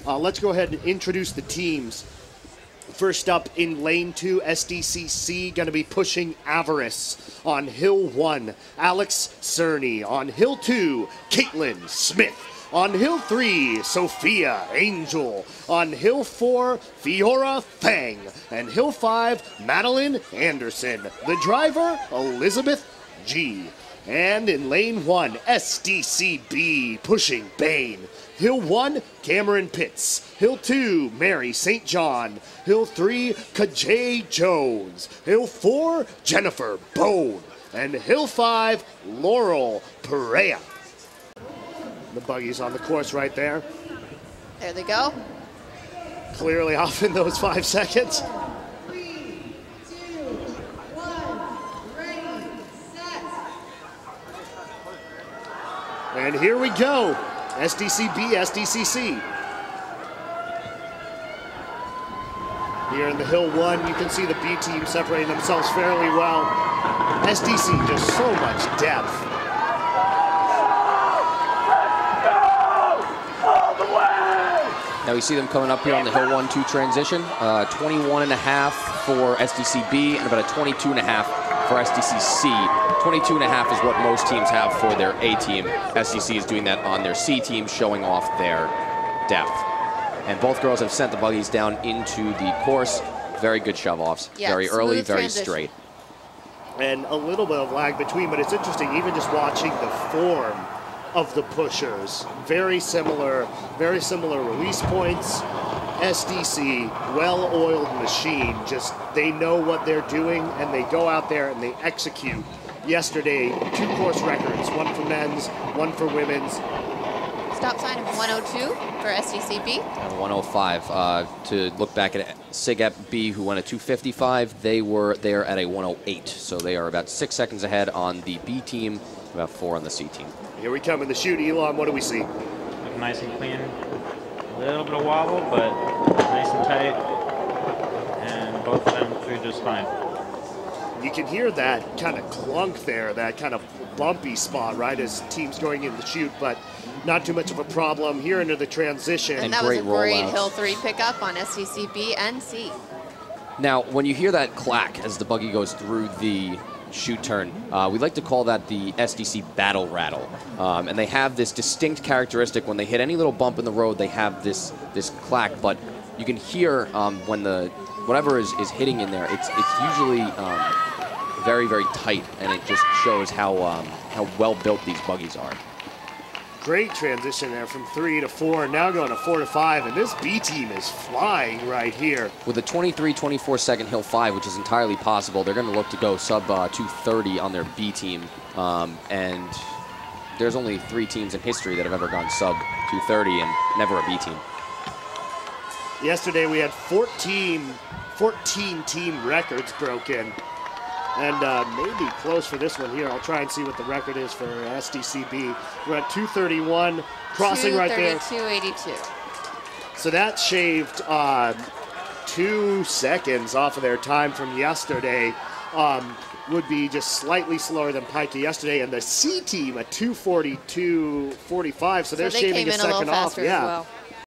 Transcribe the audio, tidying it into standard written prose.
Let's go ahead and introduce the teams. First up in lane 2, SDC C going to be pushing Avarice. On hill 1, Alex Cerny. On hill 2, Caitlin Smith. On hill 3, Sophia Angel. On hill 4, Fiora Fang. And hill 5, Madeline Anderson. The driver, Elizabeth G. And in lane 1, SDC B pushing Bane. Hill 1, Cameron Pitts. Hill 2, Mary St. John. Hill 3, Kajay Jones. Hill 4, Jennifer Bone. And Hill 5, Laurel Perea. The buggy's on the course right there. There they go. Clearly off in those 5 seconds. 3, 2, 1, ready, set. And here we go. SDC B, SDC C. Here in the hill 1, you can see the B team separating themselves fairly well. SDC just so much depth. Now we see them coming up here on the hill 1-2 transition. 21.5 for SDC B and about a 22.5 for SDC C. 22.5 is what most teams have for their A team. SDC is doing that on their C team, showing off their depth. And both girls have sent the buggies down into the course. Very good shove-offs. Yeah, very early, very transition. straight. And a little bit of lag between, but it's interesting even just watching the form of the pushers. Very similar release points. SDC, well-oiled machine. Just, they know what they're doing, and they go out there and they execute. Yesterday, 2 course records, 1 for men's, 1 for women's. Stop sign of 102 for SDC B. And 105 to look back at SIG B, who went at 255. They were there at a 108, so they are about 6 seconds ahead on the B team, about 4 on the C team. Here we come in the chute. Elon, what do we see? Look nice and clean. A little bit of wobble, but nice and tight. And both of them through just fine. You can hear that kind of clunk there, that kind of bumpy spot, right, as teams going in the chute, but not too much of a problem here into the transition. And that was a great hill 3 pickup on SDC B and C. Now, when you hear that clack as the buggy goes through the chute turn, we like to call that the SDC battle rattle. And they have this distinct characteristic. When they hit any little bump in the road, they have this clack, but you can hear when the whatever is hitting in there, it's usually very, very tight, and it just shows how well built these buggies are. Great transition there from 3 to 4, now going to 4 to 5, and this B team is flying right here. With a 23-24 second hill 5, which is entirely possible, they're going to look to go sub 230 on their B team, and there's only 3 teams in history that have ever gone sub 230 and never a B team. Yesterday we had 14 team records broken. And maybe close for this one here. I'll try and see what the record is for SDCB. We're at 231, crossing right there. 232.82. So that shaved 2 seconds off of their time from yesterday. Would be just slightly slower than Pika yesterday. And the C team at 242.45, so they're shaving a second off. As well.